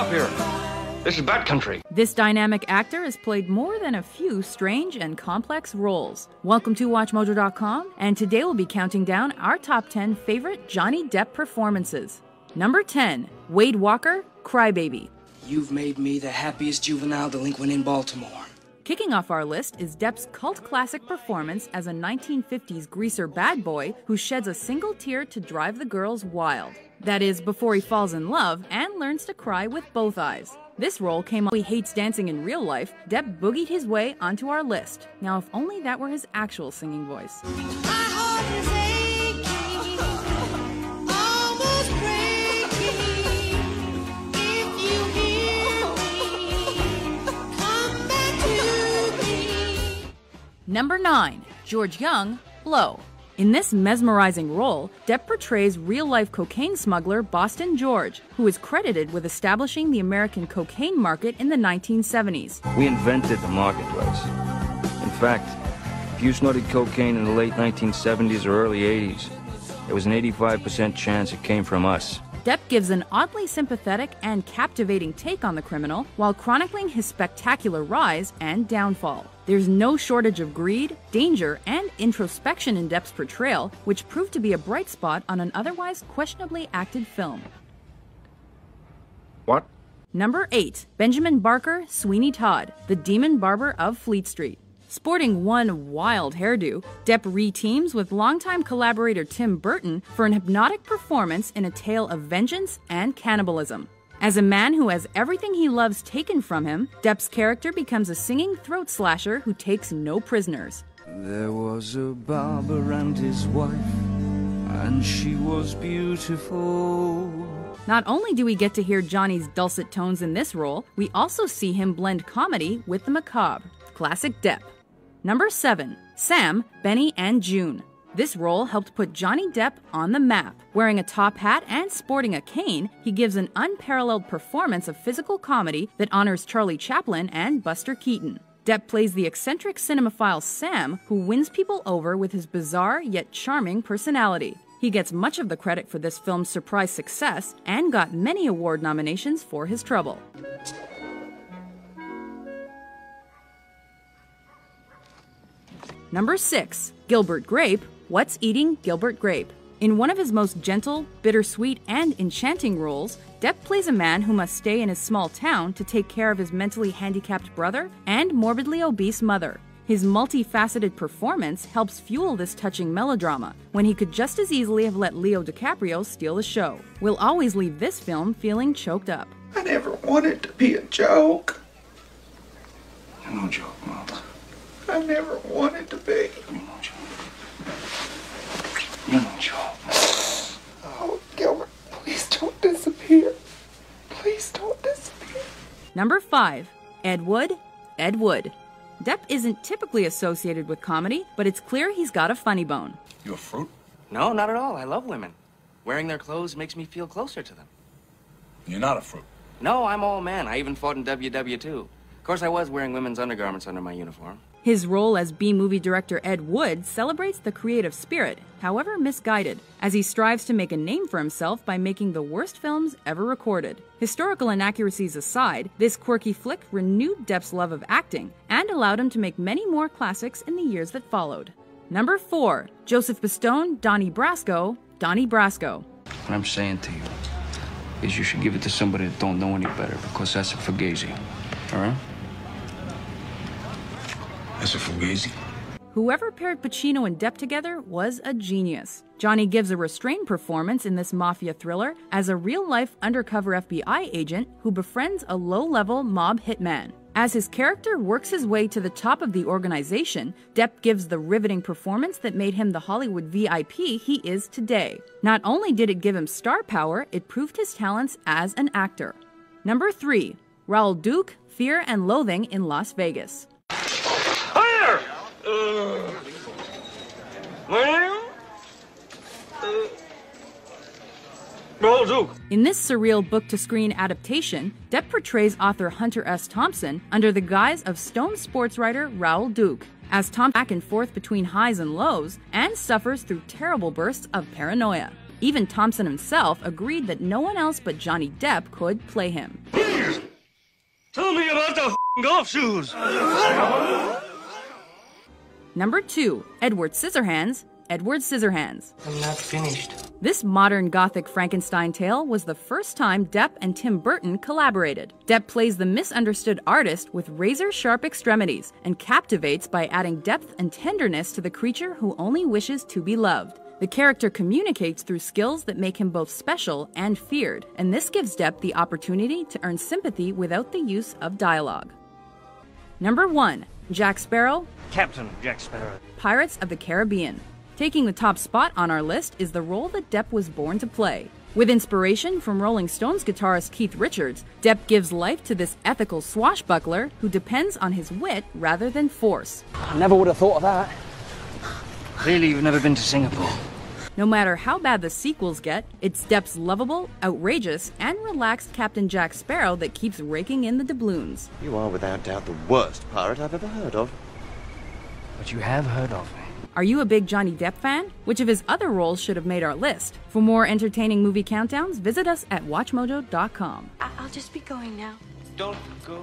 stop here. This is Bat Country. This dynamic actor has played more than a few strange and complex roles. Welcome to WatchMojo.com, and today we'll be counting down our top 10 favorite Johnny Depp performances. Number 10, Wade Walker, Crybaby. You've made me the happiest juvenile delinquent in Baltimore. Kicking off our list is Depp's cult classic performance as a 1950s greaser bad boy who sheds a single tear to drive the girls wild. That is, before he falls in love and learns to cry with both eyes. This role came on He Hates Dancing in Real Life. Depp boogied his way onto our list. Now, if only that were his actual singing voice. Number 9, George Young, Blow. In this mesmerizing role, Depp portrays real-life cocaine smuggler Boston George, who is credited with establishing the American cocaine market in the 1970s. We invented the marketplace. In fact, if you snorted cocaine in the late 1970s or early 80s, there was an 85% chance it came from us. Depp gives an oddly sympathetic and captivating take on the criminal while chronicling his spectacular rise and downfall. There's no shortage of greed, danger, and introspection in Depp's portrayal, which proved to be a bright spot on an otherwise questionably acted film. What? Number 8, Benjamin Barker, Sweeney Todd, the Demon Barber of Fleet Street. Sporting one wild hairdo, Depp re-teams with longtime collaborator Tim Burton for an hypnotic performance in a tale of vengeance and cannibalism. As a man who has everything he loves taken from him, Depp's character becomes a singing throat slasher who takes no prisoners. There was a barber and his wife, and she was beautiful. Not only do we get to hear Johnny's dulcet tones in this role, we also see him blend comedy with the macabre. Classic Depp. Number 7, Sam, Benny, and June. This role helped put Johnny Depp on the map. Wearing a top hat and sporting a cane, he gives an unparalleled performance of physical comedy that honors Charlie Chaplin and Buster Keaton. Depp plays the eccentric cinemaphile Sam, who wins people over with his bizarre yet charming personality. He gets much of the credit for this film's surprise success and got many award nominations for his trouble. Number 6, Gilbert Grape, What's Eating Gilbert Grape? In one of his most gentle, bittersweet, and enchanting roles, Depp plays a man who must stay in his small town to take care of his mentally handicapped brother and morbidly obese mother. His multifaceted performance helps fuel this touching melodrama, when he could just as easily have let Leo DiCaprio steal the show. We'll always leave this film feeling choked up. I never wanted to be a joke. You're no joke, Mom. I never wanted to be. You're no joke. You're no joke. Oh, Gilbert, please don't disappear. Please don't disappear. Number 5, Ed Wood, Ed Wood. Depp isn't typically associated with comedy, but it's clear he's got a funny bone. You a fruit? No, not at all. I love women. Wearing their clothes makes me feel closer to them. You're not a fruit. No, I'm all man. I even fought in WW2. Of course, I was wearing women's undergarments under my uniform. His role as B-movie director Ed Wood celebrates the creative spirit, however misguided, as he strives to make a name for himself by making the worst films ever recorded. Historical inaccuracies aside, this quirky flick renewed Depp's love of acting and allowed him to make many more classics in the years that followed. Number 4, Joseph Bastone, Donnie Brasco, Donnie Brasco. What I'm saying to you is you should give it to somebody that don't know any better, because that's a fugazi. All right? That's a fugazi. Whoever paired Pacino and Depp together was a genius. Johnny gives a restrained performance in this mafia thriller as a real-life undercover FBI agent who befriends a low-level mob hitman. As his character works his way to the top of the organization, Depp gives the riveting performance that made him the Hollywood VIP he is today. Not only did it give him star power, it proved his talents as an actor. Number 3, Raoul Duke, Fear and Loathing in Las Vegas. In this surreal book-to-screen adaptation, Depp portrays author Hunter S. Thompson under the guise of Stone sports writer Raoul Duke, as Tom back and forth between highs and lows and suffers through terrible bursts of paranoia. Even Thompson himself agreed that no one else but Johnny Depp could play him. Tell me about the golf shoes. Number 2, Edward Scissorhands, Edward Scissorhands. I'm not finished. This modern Gothic Frankenstein tale was the first time Depp and Tim Burton collaborated. Depp plays the misunderstood artist with razor-sharp extremities and captivates by adding depth and tenderness to the creature who only wishes to be loved. The character communicates through skills that make him both special and feared, and this gives Depp the opportunity to earn sympathy without the use of dialogue. Number 1, Jack Sparrow, Captain Jack Sparrow. Pirates of the Caribbean. Taking the top spot on our list is the role that Depp was born to play. With inspiration from Rolling Stones guitarist Keith Richards, Depp gives life to this ethical swashbuckler who depends on his wit rather than force. I never would have thought of that. Clearly you've never been to Singapore. No matter how bad the sequels get, it's Depp's lovable, outrageous, and relaxed Captain Jack Sparrow that keeps raking in the doubloons. You are without doubt the worst pirate I've ever heard of. But you have heard of me. Are you a big Johnny Depp fan? Which of his other roles should have made our list? For more entertaining movie countdowns, visit us at WatchMojo.com. I'll just be going now. Don't go.